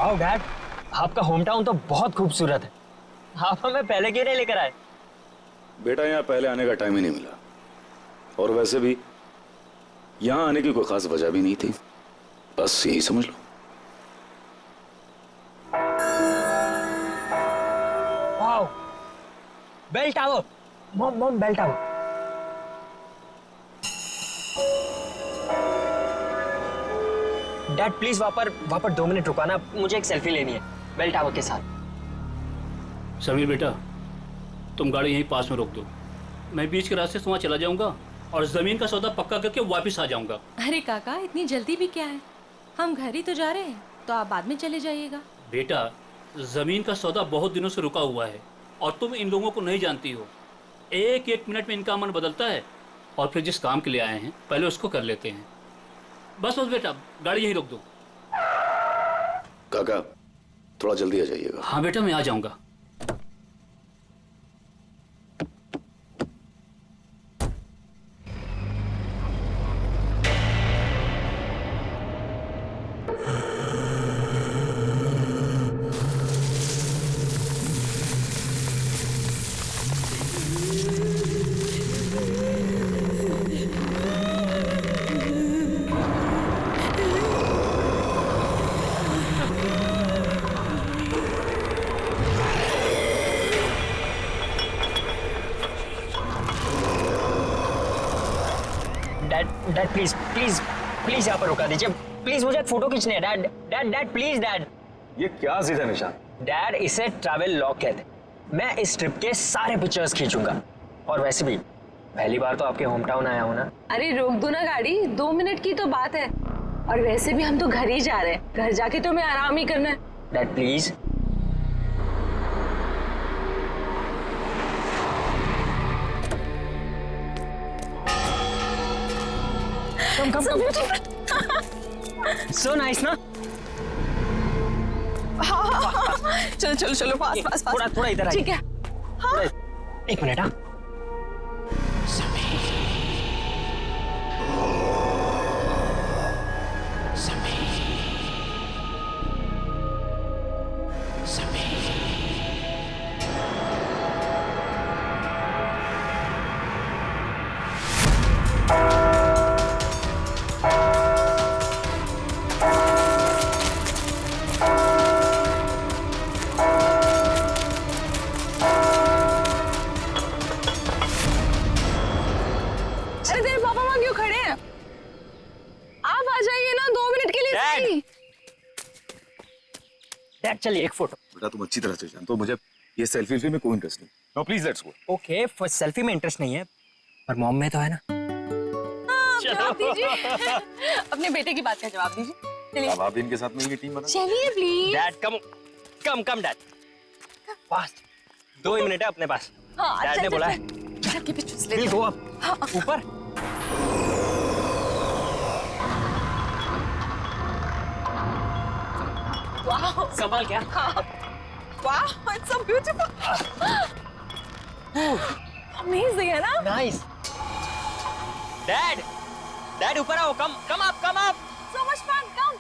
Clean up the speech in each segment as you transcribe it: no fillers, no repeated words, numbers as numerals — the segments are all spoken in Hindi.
वाओ डैड, आपका होम टाउन तो बहुत खूबसूरत है। आप हमें पहले क्यों नहीं लेकर आए? बेटा यहाँ पहले आने का टाइम ही नहीं मिला, और वैसे भी यहाँ आने की कोई खास वजह भी नहीं थी, बस यही समझ लो। Wow, bell tower. Mom mom, bell tower. Dad please वहां पर 2 मिनट रुकाना, मुझे एक सेल्फी लेनी है बेल टावर के साथ। समीर बेटा, तुम गाड़ी यहीं पास में रोक दो, मैं बीच के रास्ते से वहाँ चला जाऊंगा और जमीन का सौदा पक्का करके वापस आ जाऊंगा। अरे काका, इतनी जल्दी भी क्या है, हम घर ही तो जा रहे हैं, तो आप बाद में चले जाइएगा। बेटा, जमीन का सौदा बहुत दिनों से रुका हुआ है और तुम इन लोगों को नहीं जानती हो। एक एक मिनट में इनका मन बदलता है, और फिर जिस काम के लिए आए हैं पहले उसको कर लेते हैं। बस बस बेटा, गाड़ी यहीं रोक दो। काका थोड़ा जल्दी आ जाइएगा। हाँ बेटा, मैं आ जाऊंगा। डैड प्लीज प्लीज प्लीज यहाँ पर रुका दीजिए प्लीज, मुझे एक फोटो खींचनी है। Dad dad dad please dad. ये क्या सीधा निशान? डैड, इसे ट्रैवल लॉग कहते हैं। मैं इस ट्रिप के सारे पिक्चर्स खींचूंगा, और वैसे भी पहली बार तो आपके होम टाउन आया हूं ना। अरे रोक दो ना गाड़ी, 2 मिनट की तो बात है, और वैसे भी हम तो घर ही जा रहे हैं, घर जाके तो हमें आराम ही करना है। Dad please. Come come come. So nice ना? चलो चलो चलो, पास पास पास। थोड़ा इधर आइए। ठीक है। हाँ। एक मिनट। हाँ, अरे तेरे पापा वहाँ क्यों खड़े हैं? आप आ जाइए ना 2 मिनट के लिए। डैड। सही। डैड चलिए एक फोटो। बेटा तुम अच्छी तरह से जानते हो मुझे ये सेल्फी में कोई इंटरेस्ट नहीं। No please let's go. Okay, first selfie में इंटरेस्ट नहीं है, पर मॉम में तो है ना। जवाब दीजिए। अपने बेटे की बात का जवाब दीजिए। चलिए। अब आप इनके साथ मिलकर टीम बना। चलिए please. Dad come come come dad, fast. 2 he minute है अपने पास। हाँ, डैड चल, ने चल, बोला चल। है। चल के पिक्चर्स ले प्लीज लो। गो अप, ऊपर। वाह, संभाल क्या? वाह, इट्स सो ब्यूटीफुल। अमेजिंग है ना? नाइस। डैड डैड ऊपर आओ, come come up come up. So much fun, come.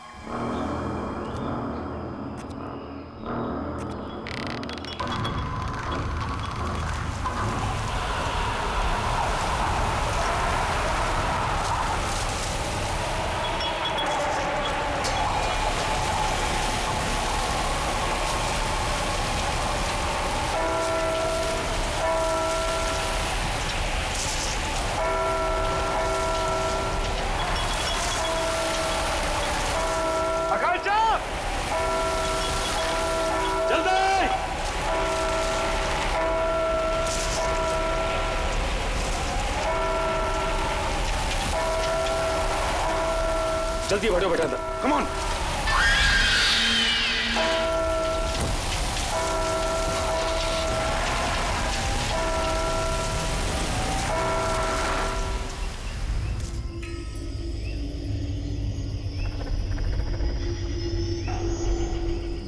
जल्दी बैठो बेटा, कम ऑन।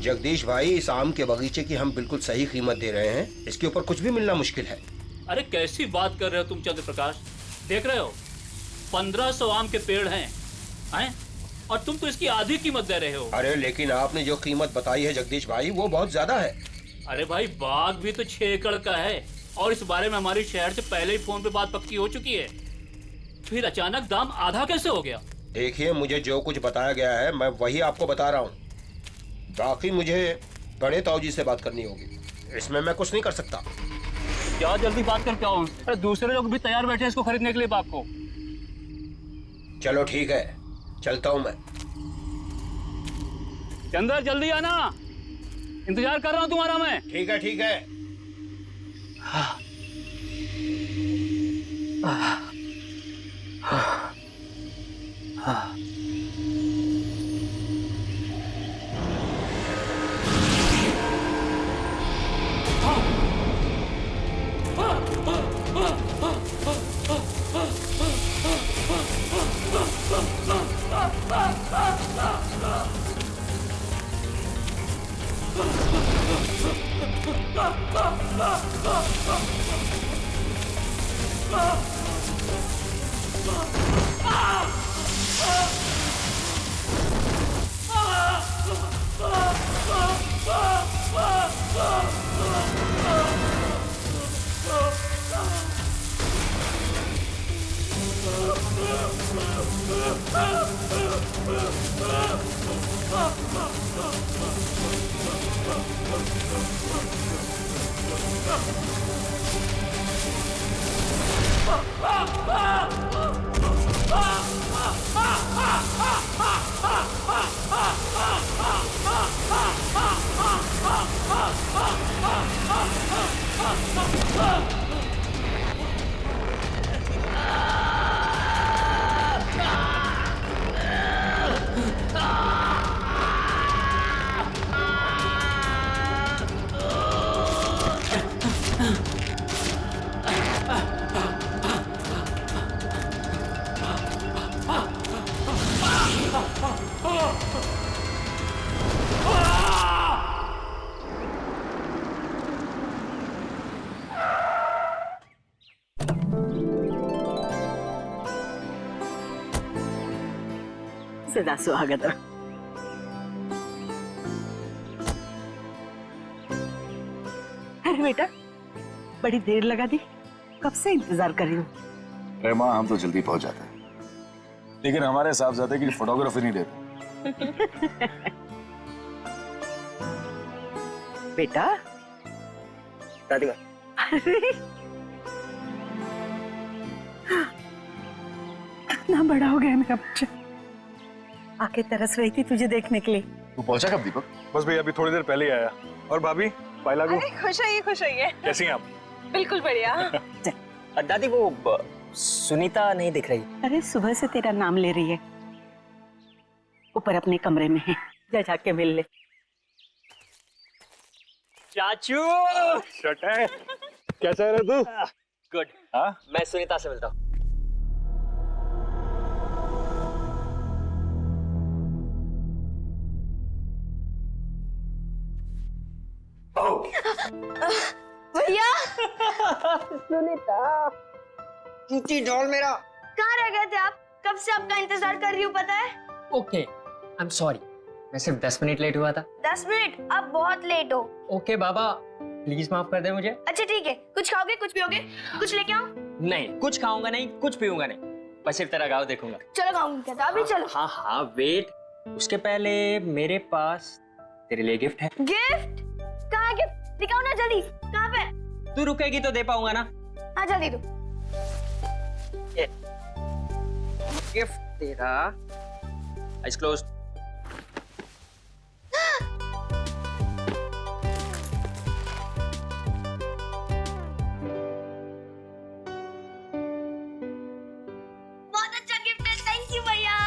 जगदीश भाई, इस आम के बगीचे की हम बिल्कुल सही कीमत दे रहे हैं, इसके ऊपर कुछ भी मिलना मुश्किल है। अरे कैसी बात कर रहे हो तुम चंद्र प्रकाश, देख रहे हो 1500 आम के पेड़ हैं और तुम तो इसकी आधी कीमत दे रहे हो। अरे लेकिन आपने जो कीमत बताई है जगदीश भाई वो बहुत ज्यादा है। अरे भाई बाग भी तो 6 एकड़ का है और इस बारे में हमारी शहर से पहले ही फोन पे बात पक्की हो चुकी है, फिर अचानक दाम आधा कैसे हो गया? देखिए मुझे जो कुछ बताया गया है मैं वही आपको बता रहा हूँ, बाकी मुझे बड़े ताऊजी से बात करनी होगी, इसमें मैं कुछ नहीं कर सकता। क्या जल्दी बात करके आओ, अरे दूसरे लोग भी तैयार बैठे हैं इसको खरीदने के लिए बाग को। चलो ठीक है, चलता हूँ मैं। चंदर जल्दी आना, इंतजार कर रहा हूँ तुम्हारा मैं। ठीक है ठीक है। सदा सुहागत। अरे बेटा बड़ी देर लगा दी, कब से इंतजार कर रही हूँ। अरे माँ हम तो जल्दी पहुंच जाते हैं, लेकिन हमारे साहबजादे की फोटोग्राफी नहीं देते। बेटा दादी माँ, अरे कितना बड़ा हो गया मेरा बच्चा, आके तरस रही थी तुझे देखने के लिए। तू पहुंचा कब दीपक? बस भैया अभी थोड़ी देर पहले ही आया। और भाभी पायला को खुश होइए। कैसी हैं आप? बिल्कुल बढ़िया। दादी वो सुनीता नहीं दिख रही। अरे सुबह से तेरा नाम ले रही है, ऊपर अपने कमरे में है, जा जाके मिल ले। चाचू शट है, कैसा है तू? गुड। हाँ मैं सुनीता से मिलता हूँ। भैया सुनीता चूची डॉल मेरा। कहाँ रह गए थे आप? कब से आपका इंतजार कर रही हूँ पता है। ओके आई एम सॉरी, मैं सिर्फ 10 मिनट लेट हुआ था। 10 मिनट? आप बहुत लेट हो। ओके बाबा प्लीज माफ कर दे मुझे। अच्छा ठीक है, कुछ खाओगे कुछ पियोगे? कुछ लेके आओ? नहीं कुछ खाऊंगा नहीं, कुछ पीऊंगा नहीं, बस सिर्फ तेरा गाँव देखूंगा। चलो खाऊंगी क्या? अभी चलो। हाँ हाँ वेट, उसके पहले मेरे पास तेरे लिए गिफ्ट है। गिफ्ट? कहाँ गिफ्ट? दिखाओ ना जल्दी, कहाँ पे? तू रुकेगी तो दे पाऊंगा ना। हाँ जल्दी दो। ये गिफ्ट तेरा। Eyes closed. बहुत अच्छा गिफ्ट है, थैंक यू भैया,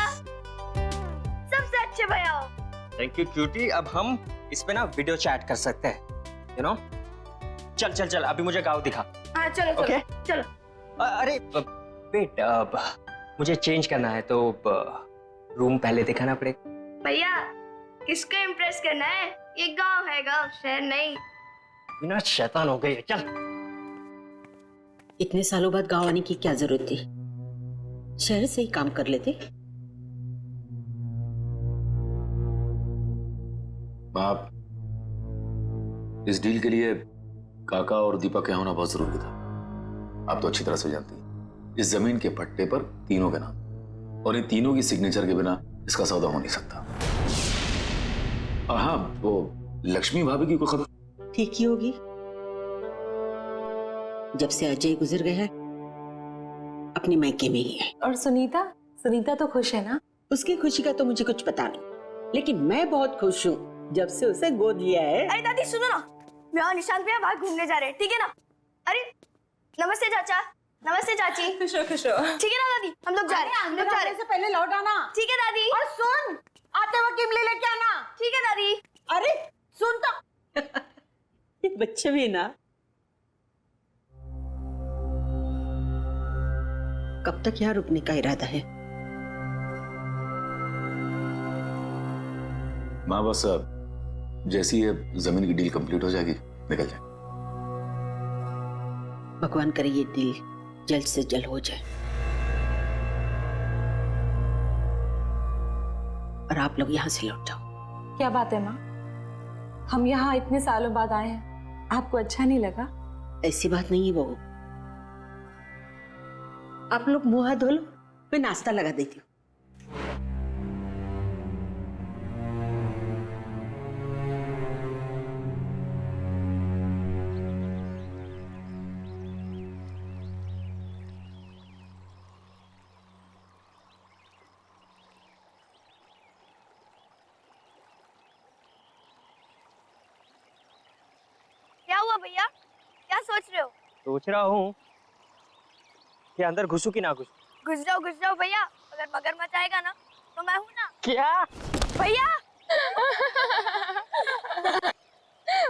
सबसे अच्छे भैया हो। Thank you cutie. अब हम इस पे ना वीडियो चैट कर सकते हैं, यू नो। चल चल चल अभी मुझे गाँव दिखा। हाँ चलो चलो Okay. चलो। अरे वेट, मुझे चेंज करना है तो रूम पहले दिखाना पड़ेगा। भैया किसको इम्प्रेस करना है? ये गांव है, गांव शहर नहीं। बिना शैतान हो गई है, चल। इतने सालों बाद गांव आने की क्या जरूरत थी, शहर से ही काम कर लेते। इस डील के लिए काका और दीपक का होना बहुत जरूरी था। आप तो अच्छी तरह से जानती हैं, इस जमीन के पट्टे पर तीनों के नाम, और इन तीनों की सिग्नेचर के बिना इसका सौदा हो नहीं सकता। और हाँ, वो लक्ष्मी भाभी की कोई खबर? ठीक ही होगी। जब से अजय गुजर गया है अपनी मायके में ही है। और सुनीता सुनीता तो खुश है ना? उसकी खुशी का तो मुझे कुछ पता नहीं, लेकिन मैं बहुत खुश हूँ जब से उसे गोद लिया है। अरे दादी सुनो ना, मैं और निशांत भैया बाहर घूमने जा रहे हैं, ठीक है ना? अरे नमस्ते चाचा, नमस्ते चाची। खुश हो खुश हो। ठीक है ना दादी, हम लोग जा रहे हैं, हम लोग जा रहे हैं। से पहले लौट आना। ठीक है दादी। और सुन, आते वक्त इमली लेके आना। ठीक है दादी। अरे सुन तो। ये बच्चे भी ना, कब तक यहाँ रुकने का इरादा है? माँ बस जैसी ये जमीन की डील कंप्लीट हो जाएगी निकल जाए। भगवान करे ये डील जल्द से जल्द हो जाए और आप लोग यहाँ से लौट जाओ। क्या बात है माँ, हम यहाँ इतने सालों बाद आए हैं, आपको अच्छा नहीं लगा? ऐसी बात नहीं है बहू, आप लोग मुंह हाथ धो लो, मैं नाश्ता लगा देती हूँ। क्या हुआ भैया, क्या सोच रहे हो? सोच रहा हूँ कि अंदर घुसूं कि ना घुसूं। घुस जाओ भैया, अगर मगरमच्छ आएगा ना तो मैं हूँ ना। क्या भैया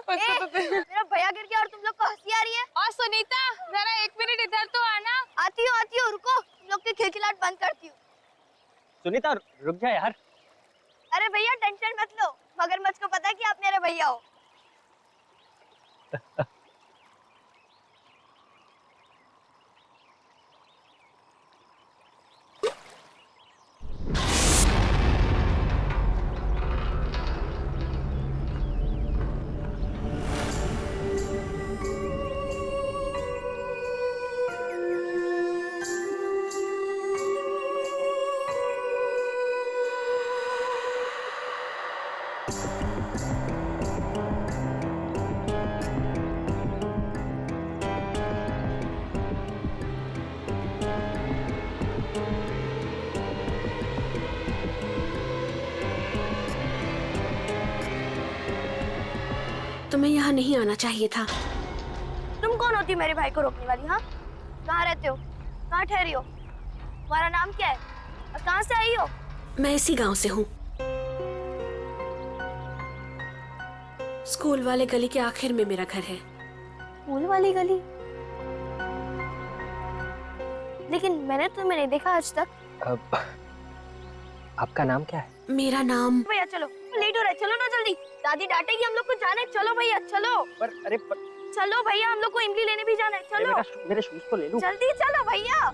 मेरा भैया गिर गया और तुम लोग को हंसी आ रही है। और सुनीता जरा 1 मिनट इधर तो आना। आती हूँ रुको, तुम लोग की खिलखिलाहट बंद करती हूँ। सुनीता रुक जा यार। अरे भैया टेंशन मत लो, मगरमच्छ को पता है कि आप मेरे भैया हो। तुम्हें यहाँ नहीं आना चाहिए था। तुम कौन होती मेरे भाई को रोकने वाली? हाँ, कहाँ रहते हो, कहाँ ठहरी हो, तुम्हारा नाम क्या है और कहाँ से आई हो? मैं इसी गांव से हूँ। स्कूल वाले गली के आखिर में मेरा घर है। स्कूल वाली गली? लेकिन मैंने तुम्हें नहीं देखा आज तक। आपका नाम क्या है? मेरा नाम। भैया चलो, लेट हो रहा है, चलो ना जल्दी, दादी डांटेगी हम लोग को। जाना है, चलो भैया चलो। चलो भैया, हम लोग को इमली लेने भी जाना है, चलो। मेरे शूज तो ले लूं। जल्दी चलो भैया।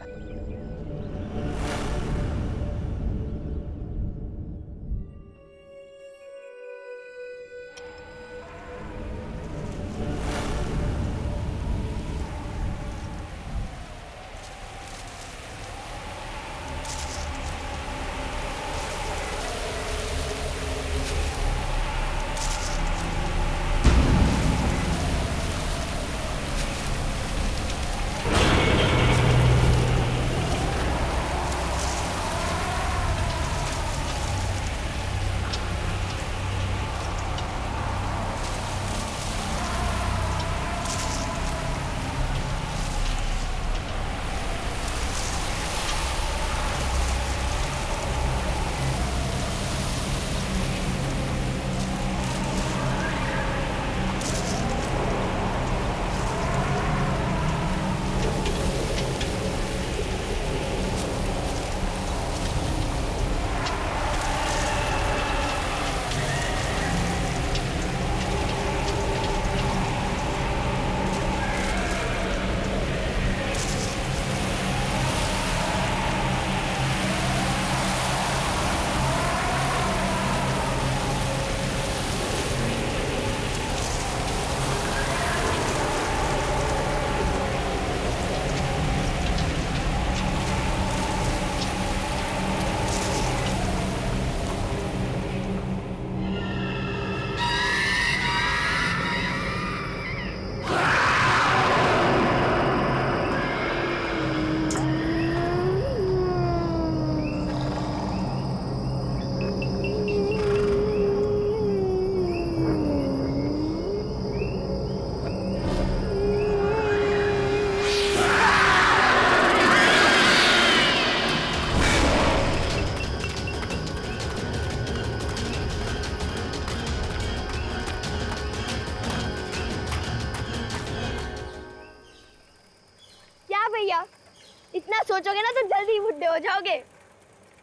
इतना सोचोगे ना तो जल्दी बुढ़े हो जाओगे।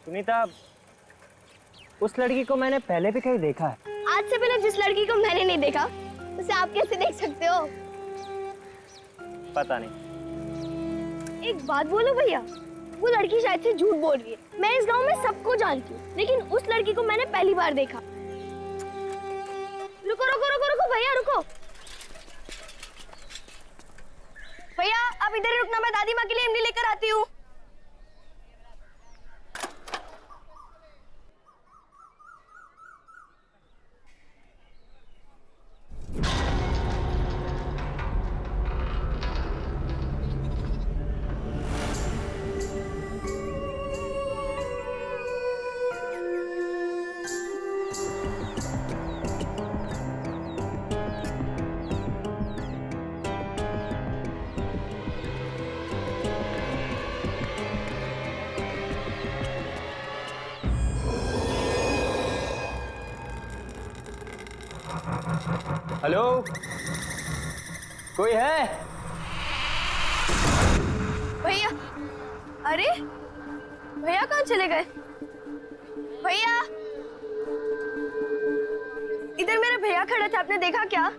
सुनीता, उस लड़की को मैंने पहले भी कहीं देखा है। आज से पहले जिस लड़की को मैंने नहीं देखा उसे आप कैसे देख सकते हो? पता नहीं। एक बात बोलो भैया, वो लड़की शायद से झूठ बोल रही है। मैं इस गांव में सबको जानती हूँ, लेकिन उस लड़की को मैंने पहली बार देखा। रुको रुको रुको रुको भैया रुको। भैया आप इधर ही रुकना, मैं दादी माँ के लिए इमली लेकर आती हूँ। हेलो, कोई है? भैया, अरे भैया कहाँ चले गए? भैया, इधर मेरे भैया खड़े थे, आपने देखा क्या?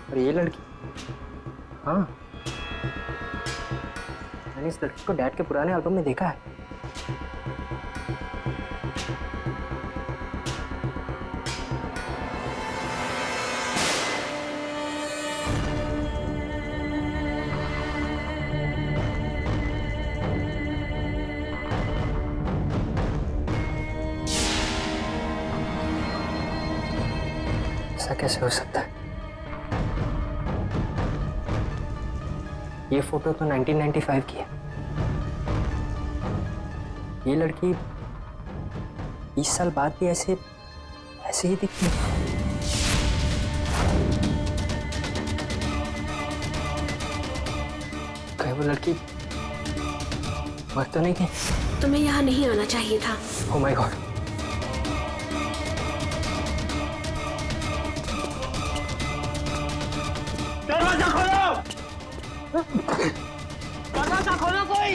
और ये लड़की, हाँ, मैंने इस लड़की को डैड के पुराने एल्बम में देखा है। ऐसा कैसे हो सकता है? ये फोटो तो 1995 की है। ये लड़की 20 साल बाद भी ऐसे ही दिखती है। कहीं वो लड़की मर तो नहीं गई? तुम्हें यहाँ नहीं आना चाहिए था। Oh my God. दरवाजा खोलो! दरवाजा खोलो कोई!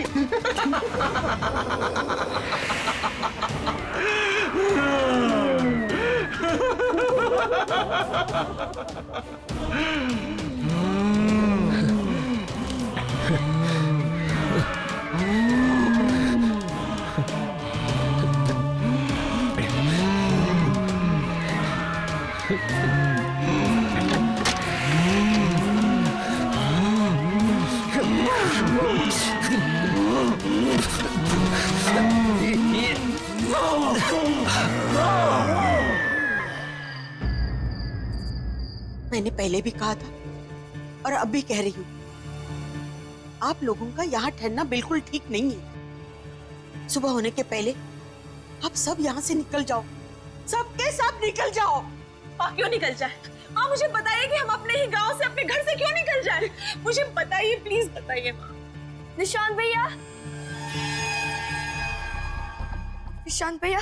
मैंने पहले भी कहा था और अब भी कह रही हूँ, आप लोगों का यहाँ ठहरना बिल्कुल ठीक नहीं है। सुबह होने के पहले आप सब यहाँ से निकल जाओ, सबके सब निकल जाओ। माँ क्यों निकल जाए? माँ मुझे बताइए कि हम अपने ही गांव से, अपने घर से क्यों निकल जाए? मुझे बताइए, प्लीज बताइए माँ। निशांत भैया, निशांत भैया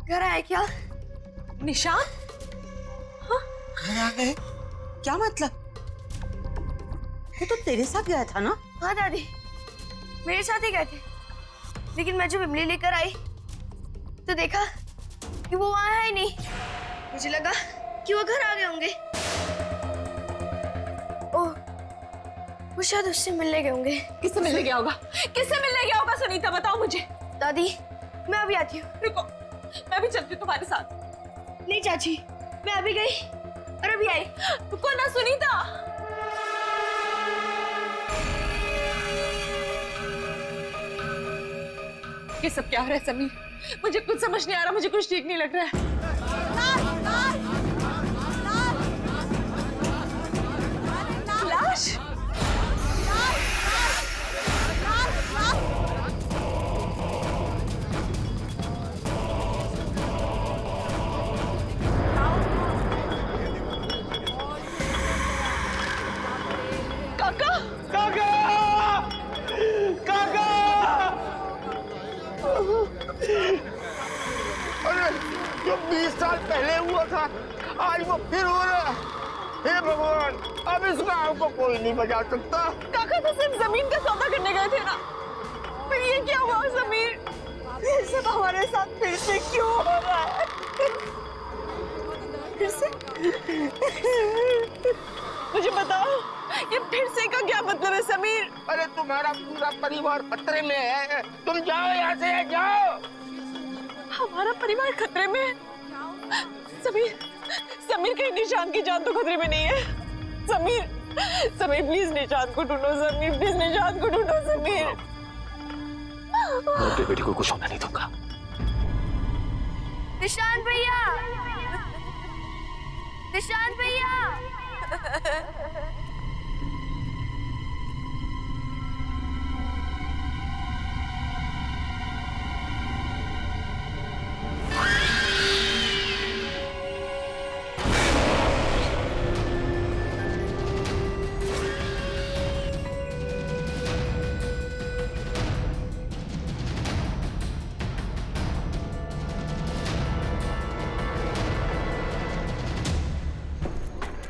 घर आए क्या? निशांत? घर आ गए? क्या मतलब? वो तो तेरे साथ गया था ना? हाँ दादी, मेरे साथ ही गए थे, लेकिन मैं जब इमली लेकर आई तो देखा कि वो वहां है ही नहीं। मुझे लगा कि वो घर आ गए होंगे। ओह, वो शायद उससे मिलने गए होंगे। किससे मिलने गया होगा? किससे मिलने गया होगा? सुनीता बताओ मुझे। दादी मैं अभी आती हूँ। रुको, मैं भी चलती हूँ तुम्हारे साथ। नहीं चाची, मैं अभी गई और अभी आई। रुको ना सुनीता। ये सब क्या हो रहा है समीर? मुझे कुछ समझ नहीं आ रहा, मुझे कुछ ठीक नहीं लग रहा है। लाश? काका! काका! काका! अरे जो 20 साल पहले हुआ था आज वो फिर हो रहा है। हे भगवान, अब इस गांव को कोई नहीं बचा सकता। काका तो सिर्फ जमीन का सौदा करने गए थे ना, फिर ये क्या हुआ समीर? ये सब हमारे साथ फिर से क्यों हो रहा है? फिर से? मुझे बताओ, ये फिर से का क्या मतलब है समीर? अरे तुम्हारा पूरा परिवार खतरे में है, तुम जाओ यहाँ से, जाओ। हमारा परिवार खतरे में है? समीर, समीर कहीं निशान की जान तो खतरे में नहीं है? समीर, समीर प्लीज निशान को ढूंढो, समीर प्लीज निशान को ढूंढो, समीर। मैं अपनी बेटी को कुछ होने नहीं दूंगा। निशान भैया, निशान भैया।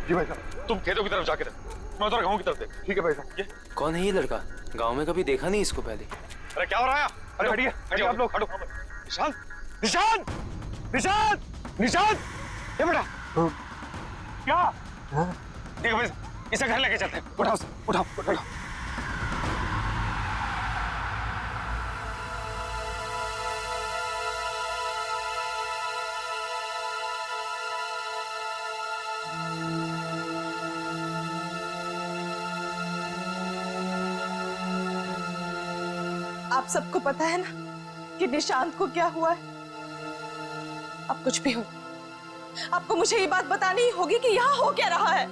जी भाई साहब, तुम खेतों की तरफ जाके रहो, मैं उधर गाँव की तरफ देख। ठीक है भाई साहब। ये कौन है ये लड़का? गांव में कभी देखा नहीं इसको पहले। अरे क्या हो रहा है? अरे हटिए, हटिए आप लोग, हटो। निशान, निशान, निशान, निशान, ये बेटा क्या? देखो भाई, इसे घर लेके चलते हैं। उठाओ, उठाओ, उठाओ। आप सबको पता है ना कि निशांत को क्या हुआ है? अब कुछ भी हो, आपको मुझे ये बात बतानी ही होगी कि यहाँ हो क्या रहा है।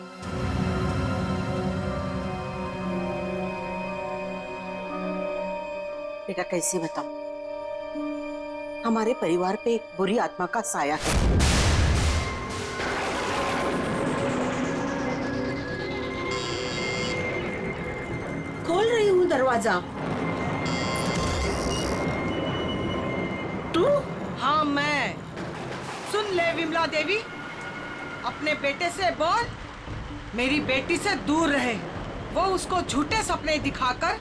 बेटा कैसे बताऊं? हमारे परिवार पे एक बुरी आत्मा का साया है। खोल रही हूँ दरवाजा। तू? हाँ मैं। सुन ले विमला देवी, अपने बेटे से बोल मेरी बेटी से दूर रहे। वो उसको झूठे सपने दिखाकर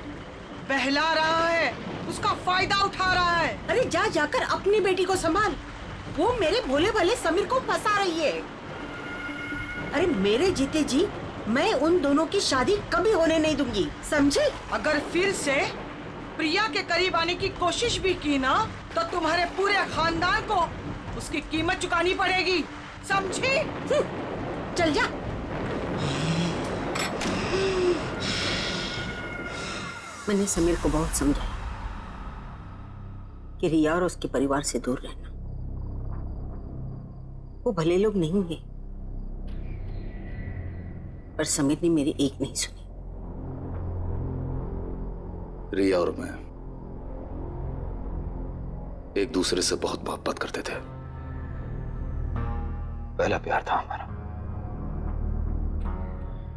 बहला रहा है, उसका फायदा उठा रहा है। अरे जा जाकर अपनी बेटी को संभाल, वो मेरे भोले भाले समीर को फंसा रही है। अरे मेरे जीते जी मैं उन दोनों की शादी कभी होने नहीं दूंगी, समझे? अगर फिर से प्रिया के करीब आने की कोशिश भी की ना तो तुम्हारे पूरे खानदान को उसकी कीमत चुकानी पड़ेगी, समझी? चल जा। मैंने समीर को बहुत समझाया कि रिया और उसके परिवार से दूर रहना। वो भले लोग नहीं हैं, पर समीर ने मेरी एक नहीं सुनी। रिया और मैं एक दूसरे से बहुत मोहब्बत करते थे। पहला प्यार था हमारा,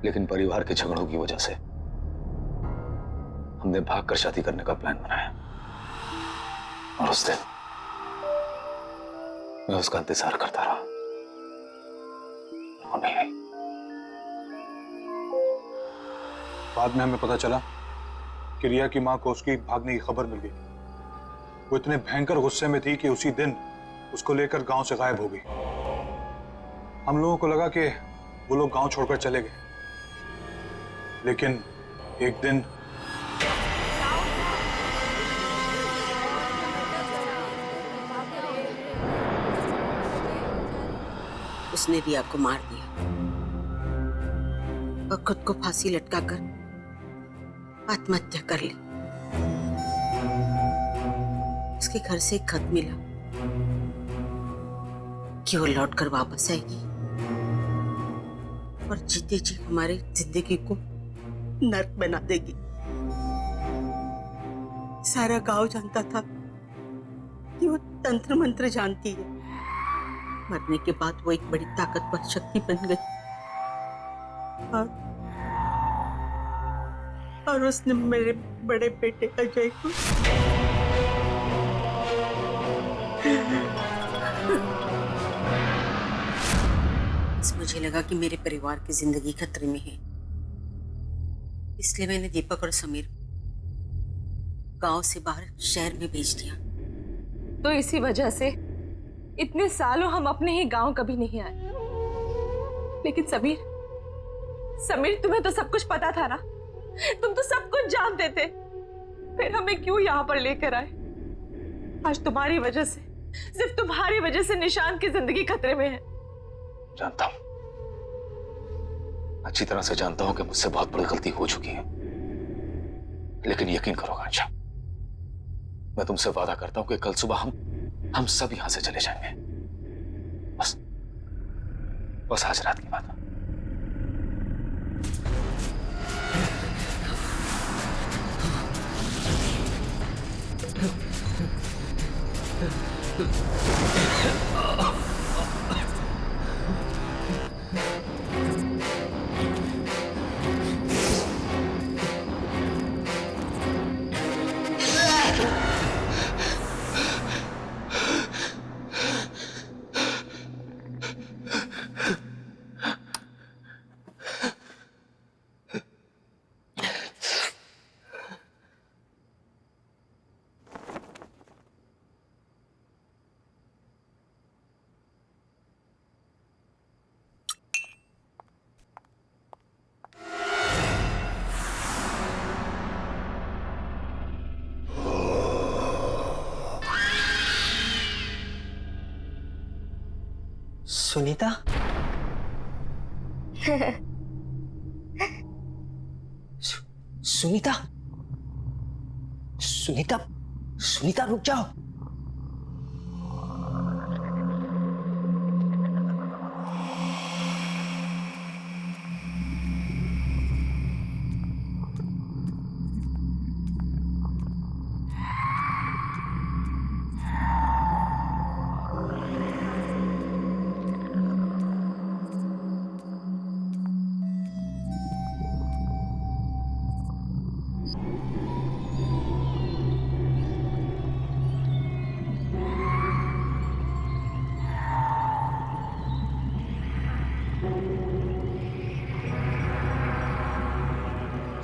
लेकिन परिवार के झगड़ों की वजह से हमने भागकर शादी करने का प्लान बनाया। और उस दिन मैं उसका इंतजार करता रहा, वो नहीं आई। बाद में हमें पता चला कि रिया की मां को उसकी भागने की खबर मिल गई। वो इतने भयंकर गुस्से में थी कि उसी दिन उसको लेकर गांव से गायब हो गई। हम लोगों को लगा कि वो लोग गांव छोड़कर चले गए, लेकिन एक दिन उसने रिया को मार दिया और खुद को फांसी लटकाकर आत्महत्या कर ली। उसके घर से एक खत मिला कि वो लौट कर वापस आएगी और जीते जी हमारी जिंदगी को नर्क बना देगी। सारा गांव जानता था कि वो तंत्र मंत्र जानती है। मरने के बाद वो एक बड़ी ताकतवर शक्ति बन गई और उसने मेरे बड़े बेटे अजय को मुझे लगा कि मेरे परिवार की जिंदगी खतरे में है, इसलिए मैंने दीपक और समीर गांव से बाहर शहर में भेज दिया। तो इसी वजह से इतने सालों हम अपने ही गांव कभी नहीं आए। लेकिन समीर तुम्हें तो सब कुछ पता था ना, तुम तो सब कुछ जानते थे, फिर हमें क्यों यहाँ पर लेकर आए? आज तुम्हारी वजह से, सिर्फ तुम्हारी वजह से निशांत की जिंदगी खतरे में है। जानता हूं, अच्छी तरह से जानता हूं कि मुझसे बहुत बड़ी गलती हो चुकी है, लेकिन यकीन करो आकांक्षा, मैं तुमसे वादा करता हूं कि कल सुबह हम सब यहां से चले जाएंगे। बस आज रात की बात है। सुनीता? सुनीता? सुनीता? सुनीता रुक जाओ।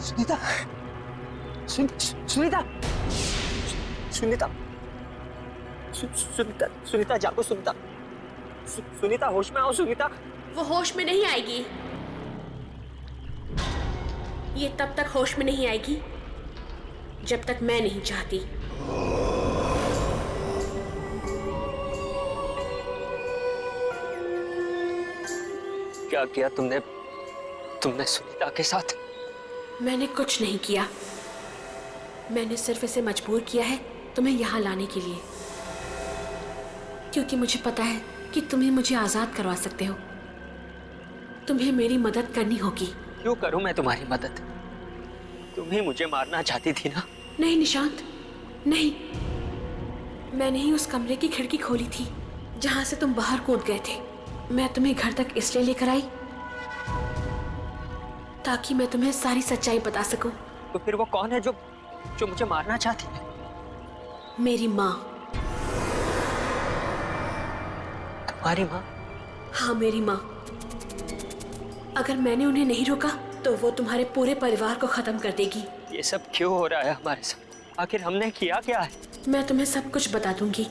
सुनीता, सुनीता, सुनीता, सुनीता, सुनीता जागो, सुनीता, सुनीता होश में आओ, सुनीता। वो होश में नहीं आएगी। ये तब तक होश में नहीं आएगी जब तक मैं नहीं चाहती। क्या किया तुमने सुनीता के साथ? मैंने कुछ नहीं किया। मैंने सिर्फ इसे मजबूर किया है तुम्हें यहाँ लाने के लिए, क्योंकि मुझे पता है कि तुम ही मुझे आजाद करवा सकते हो। तुम्हें मेरी मदद करनी होगी। क्यों करूं मैं तुम्हारी मदद? तुम ही मुझे मारना चाहती थी ना? नहीं निशांत, नहीं। मैंने ही उस कमरे की खिड़की खोली थी जहां से तुम बाहर कूद गए थे। मैं तुम्हें घर तक इसलिए लेकर आई ताकि मैं तुम्हें सारी सच्चाई बता सकूं। तो फिर वो कौन है जो मुझे मारना चाहती है? मेरी माँ। तुम्हारी माँ? हाँ, मेरी माँ। अगर मैंने उन्हें नहीं रोका तो वो तुम्हारे पूरे परिवार को खत्म कर देगी। ये सब क्यों हो रहा है हमारे साथ? आखिर हमने किया क्या है? मैं तुम्हें सब कुछ बता दूंगी,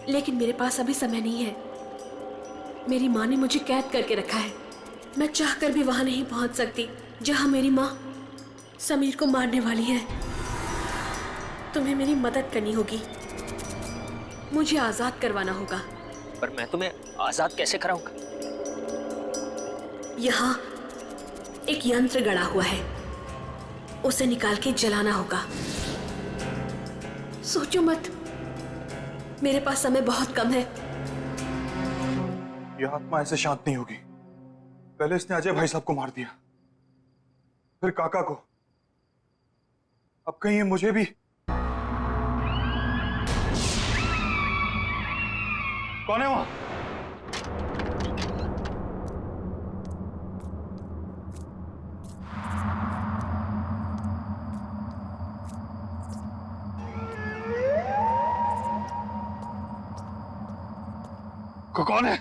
लेकिन मेरे पास अभी समय नहीं है। मेरी माँ ने मुझे कैद करके रखा है। मैं चाहकर भी वहां नहीं पहुंच सकती जहां मेरी माँ समीर को मारने वाली है। तुम्हें मेरी मदद करनी होगी, मुझे आजाद करवाना होगा। पर मैं तुम्हें आजाद कैसे कराऊंगा? यहाँ एक यंत्र गड़ा हुआ है, उसे निकाल के जलाना होगा। सोचो मत, मेरे पास समय बहुत कम है। यह आत्मा ऐसे शांत नहीं होगी। पहले इसने अजय भाई साहब को मार दिया, फिर काका को, अब कहीं ये मुझे भी। कौन है वहां? कौन है?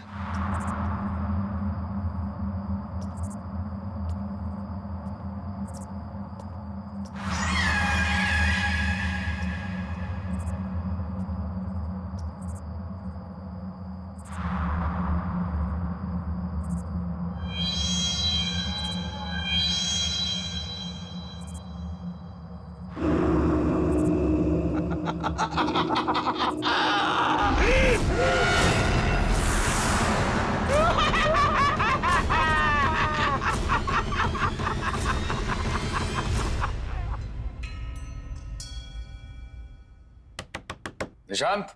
निशांत,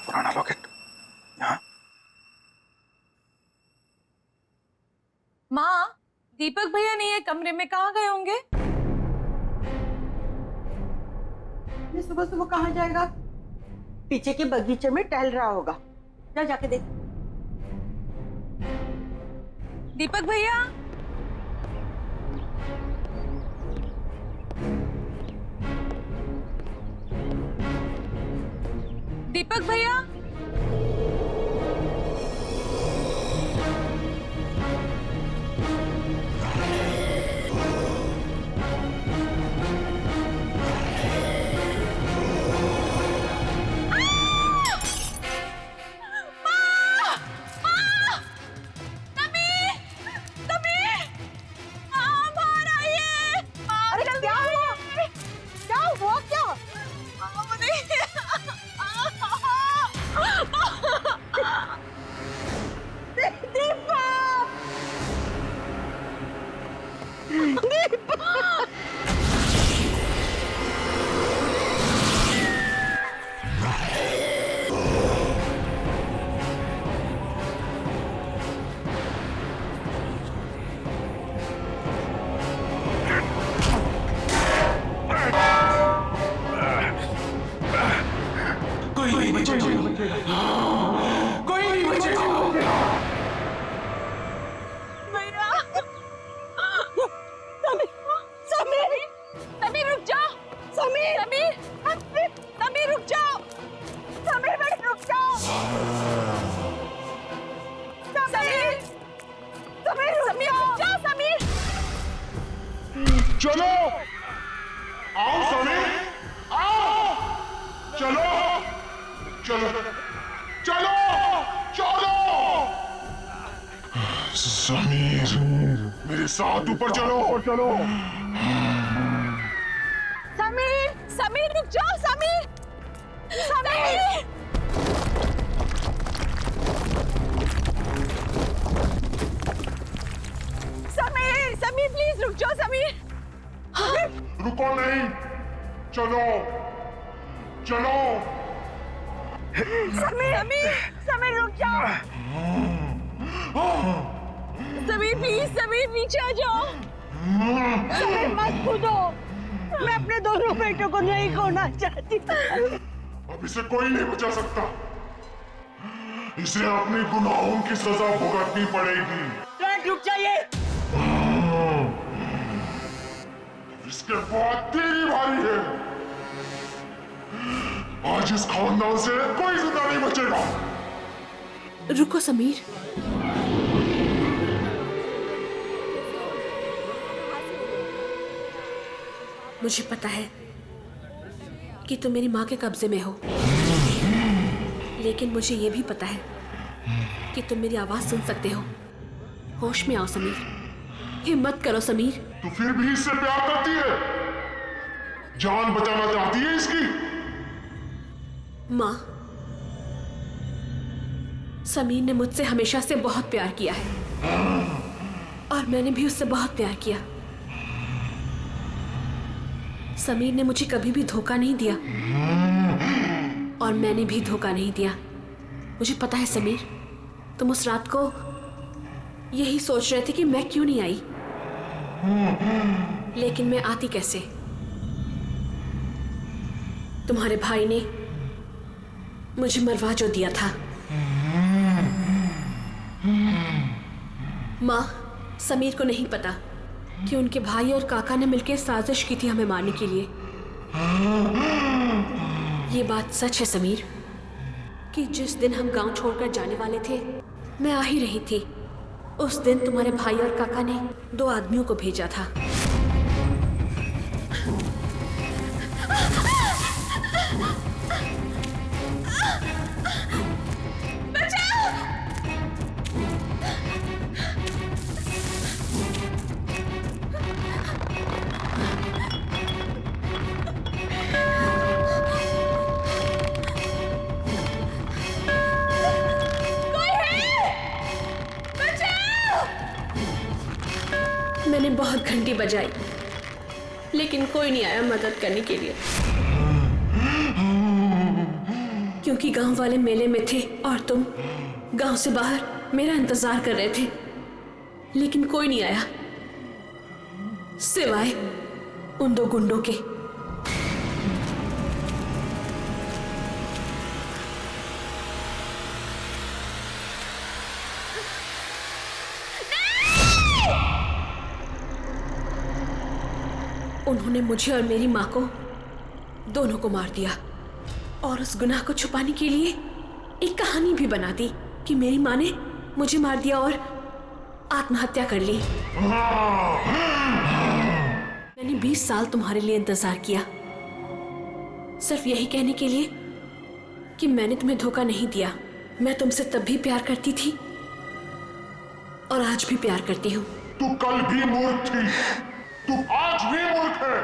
पुराना लॉकेट यहाँ। माँ, दीपक भैया नहीं है कमरे में, कहाँ गए होंगे? ये सुबह सुबह कहाँ जाएगा? पीछे के बगीचे में टहल रहा होगा, जा जाके देख। दीपक भैया, दीपक भैया, चलो आओ समीर, आओ, चलो चलो चलो चलो। समीर मेरे साथ ऊपर चलो चलो। समीर, समीर रुक जाओ, समीर, समीर। समीर, समीर प्लीज रुक जाओ, समीर। रुको नहीं, चलो चलो। समीर, समीर, समीर रुक जाओ। समीर प्लीज, समीर नीचे आ जाओ। समीर मत कूदो, मैं अपने दोनों बेटों को नहीं खोना चाहती। अब इसे कोई नहीं बचा सकता, इसे अपने गुनाहों की सजा भुगतनी पड़ेगी। रुक जाइए। इसके बाद तेरी बारी है। आज इस खानदान से कोई जिंदा नहीं बचेगा। रुको समीर, मुझे पता है कि तुम मेरी माँ के कब्जे में हो। लेकिन मुझे ये भी पता है कि तुम मेरी आवाज सुन सकते हो। होश में आओ समीर, हिम्मत करो समीर। तू फिर भी इससे प्यार करती है? जान बचाना चाहती है इसकी? माँ, समीर ने मुझसे हमेशा से बहुत प्यार किया है और मैंने भी उससे बहुत प्यार किया। समीर ने मुझे कभी भी धोखा नहीं दिया और मैंने भी धोखा नहीं दिया। मुझे पता है समीर, तुम उस रात को यही सोच रहे थे कि मैं क्यों नहीं आई, लेकिन मैं आती कैसे? तुम्हारे भाई ने मुझे मरवा जो दिया था। माँ, समीर को नहीं पता कि उनके भाई और काका ने मिलकर साजिश की थी हमें मारने के लिए। ये बात सच है समीर कि जिस दिन हम गांव छोड़कर जाने वाले थे, मैं आ ही रही थी। उस दिन तुम्हारे भाई और काका ने 2 आदमियों को भेजा था। मैंने बहुत घंटी बजाई, लेकिन कोई नहीं आया मदद करने के लिए, क्योंकि गांव वाले मेले में थे और तुम गांव से बाहर मेरा इंतजार कर रहे थे। लेकिन कोई नहीं आया सिवाय उन 2 गुंडों के। उन्होंने मुझे और मेरी माँ को, दोनों को मार दिया और उस गुनाह को छुपाने के लिए एक कहानी भी बना दी कि मेरी माँ ने मुझे मार दिया और आत्महत्या कर ली। मैंने 20 साल तुम्हारे लिए इंतजार किया, सिर्फ यही कहने के लिए कि मैंने तुम्हें धोखा नहीं दिया। मैं तुमसे तब भी प्यार करती थी और आज भी प्यार करती हूँ। तू कल भी मूर्ख थी, तू आज भी मूर्ख है।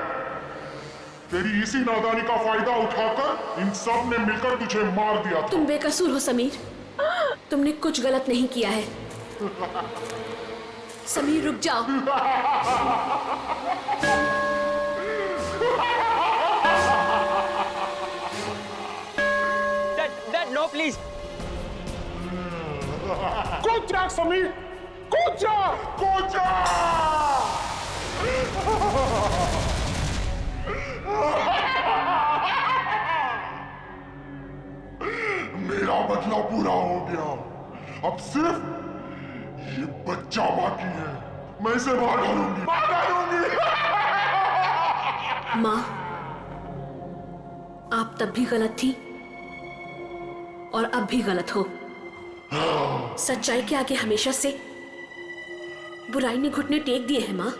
तेरी इसी नादानी का फायदा उठाकर इन सब ने मिलकर तुझे मार दिया था। तुम बेकसूर हो समीर, तुमने कुछ गलत नहीं किया है। समीर रुक जाओ। Dad, no, please. कूद जा समीर, कूद जा, कूद जा। मेरा बदला पूरा हो गया, अब सिर्फ ये बच्चा बाकी है। मैं इसे मार डालूंगी, मार डालूंगी। माँ, आप तब भी गलत थी और अब भी गलत हो। सच्चाई के आगे हमेशा से बुराई ने घुटने टेक दिए हैं माँ।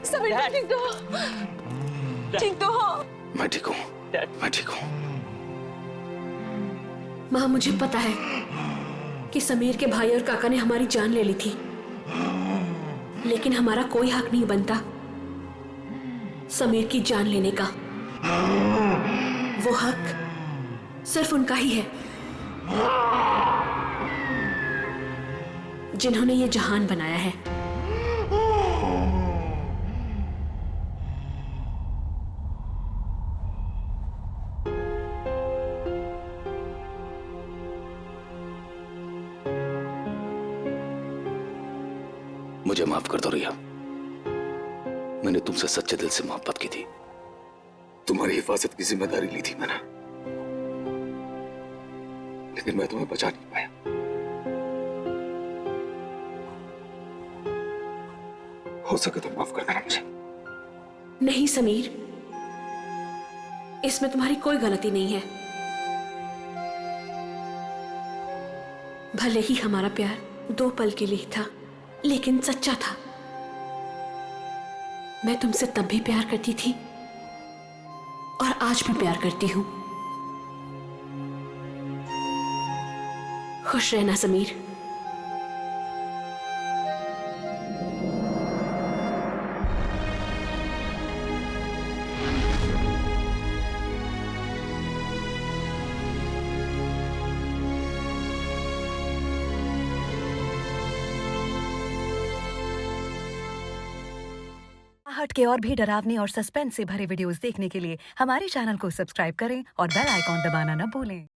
समीर, ठीक तो हो? ठीक तो हो? मैं ठीक हूँ, मैं ठीक हूँ। माँ, मुझे पता है कि समीर के भाई और काका ने हमारी जान ले ली थी, लेकिन हमारा कोई हक नहीं बनता समीर की जान लेने का। वो हक सिर्फ उनका ही है जिन्होंने ये जहान बनाया है। मुझे माफ कर दो रिया, मैंने तुमसे सच्चे दिल से मोहब्बत की थी। तुम्हारी हिफाजत की जिम्मेदारी ली थी मैंने, लेकिन मैं तुम्हें बचा नहीं पाया। हो सके तो माफ कर देना मुझे। नहीं समीर, इसमें तुम्हारी कोई गलती नहीं है। भले ही हमारा प्यार 2 पल के लिए था, लेकिन सच्चा था। मैं तुमसे तब भी प्यार करती थी और आज भी प्यार करती हूं। खुश रहना समीर। हट के और भी डरावनी और सस्पेंस से भरे वीडियोस देखने के लिए हमारे चैनल को सब्सक्राइब करें और बेल आइकॉन दबाना न भूलें।